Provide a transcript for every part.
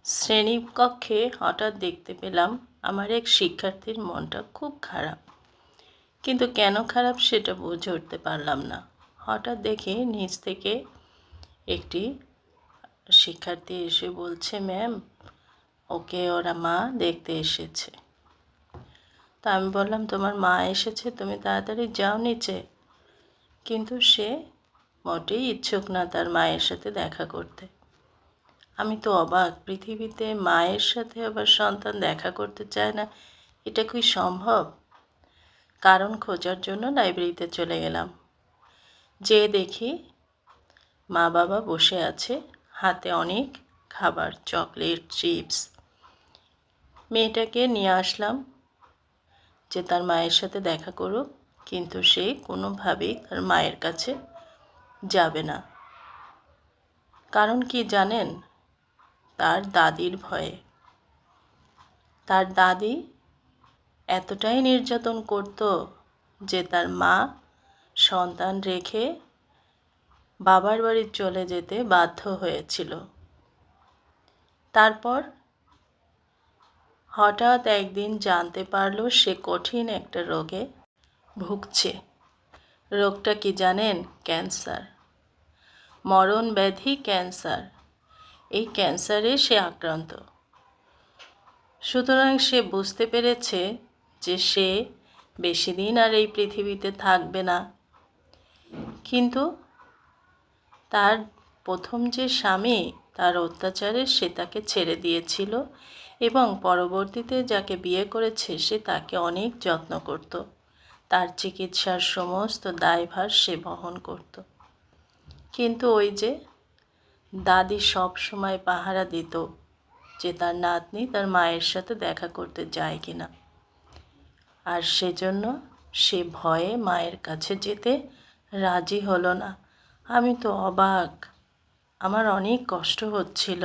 শ্রেণীকক্ষে হঠাৎ দেখতে পেলাম আমার এক শিক্ষার্থীর মনটা খুব খারাপ। কিন্তু কেন খারাপ সেটা বুঝে উঠতে পারলাম না। হঠাৎ দেখি নিচ থেকে একটি শিক্ষার্থী এসে বলছে, ম্যাম, ওকে ওরা মা দেখতে এসেছে। তা আমি বললাম, তোমার মা এসেছে, তুমি তাড়াতাড়ি যাও নিচে। কিন্তু সে মোটেই ইচ্ছুক না তার মায়ের সাথে দেখা করতে। আমি তো অবাক, পৃথিবীতে মায়ের সাথে আবার সন্তান দেখা করতে চায় না, এটা কি সম্ভব? কারণ খোঁজার জন্য লাইব্রেরিতে চলে গেলাম। যেয়ে দেখি মা বাবা বসে আছে, হাতে অনেক খাবার, চকলেট, চিপস। মেয়েটাকে নিয়ে আসলাম যে তার মায়ের সাথে দেখা করুক, কিন্তু সে কোনোভাবেই তার মায়ের কাছে যাবে না। কারণ কি জানেন? তার দাদির ভয়ে। তার দাদি এতটাই নির্যাতন করত যে তার মা সন্তান রেখে বাবার বাড়ি চলে যেতে বাধ্য হয়েছিল। তারপর হঠাৎ একদিন জানতে পারল সে কঠিন একটা রোগে ভুগছে। রোগটা কি জানেন? ক্যান্সার। মরণ ব্যাধি ক্যান্সার। এই ক্যান্সারে সে আক্রান্ত। সুতরাং সে বুঝতে পেরেছে যে সে বেশি দিন আর এই পৃথিবীতে থাকবে না। কিন্তু তার প্রথম যে স্বামী, তার অত্যাচারে সে তাকে ছেড়ে দিয়েছিল এবং পরবর্তীতে যাকে বিয়ে করেছে সে তাকে অনেক যত্ন করত। তার চিকিৎসার সমস্ত দায়ভার সে বহন করত। কিন্তু ওই যে দাদি সব সময় পাহারা দিত যে তার নাতনি তার মায়ের সাথে দেখা করতে যায় কিনা। আর সেজন্য সে ভয়ে মায়ের কাছে যেতে রাজি হলো না। আমি তো অবাক, আমার অনেক কষ্ট হচ্ছিল।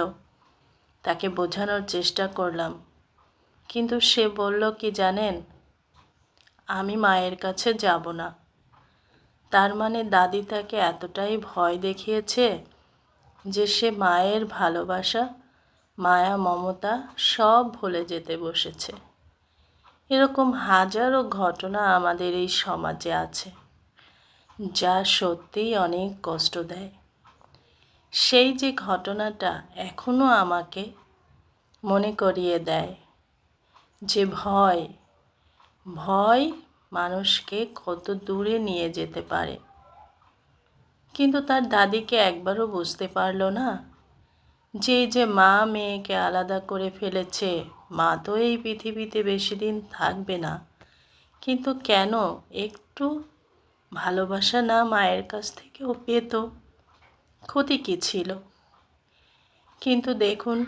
তাকে বোঝানোর চেষ্টা করলাম, কিন্তু সে বলল কি জানেন? আমি মায়ের কাছে যাব না। তার মানে দাদি তাকে এতটাই ভয় দেখিয়েছে যে সে মায়ের ভালোবাসা, মায়া, মমতা সব ভুলে যেতে বসেছে। এরকম হাজারো ঘটনা আমাদের এই সমাজে আছে, যা সত্যিই অনেক কষ্ট দেয়। সেই যে ঘটনাটা এখনো আমাকে মনে করিয়ে দেয় যে ভয় মানুষকে কত দূরে নিয়ে যেতে পারে। কিন্তু তার দাদিকে একবারও বুঝতে পারল না যে যে মা মেয়েকে আলাদা করে ফেলেছে, মা তো এই পৃথিবীতে বেশি দিন থাকবে না। কিন্তু কেন একটু ভালোবাসা না মায়ের কাছ থেকেও পেত? ক্ষতি কী ছিল? কিন্তু দেখুন,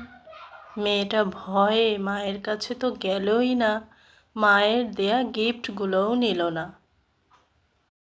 মেয়েটা ভয়ে মায়ের কাছে তো গেলই না, মায়ের দেয়া গিফটগুলোও নিল না।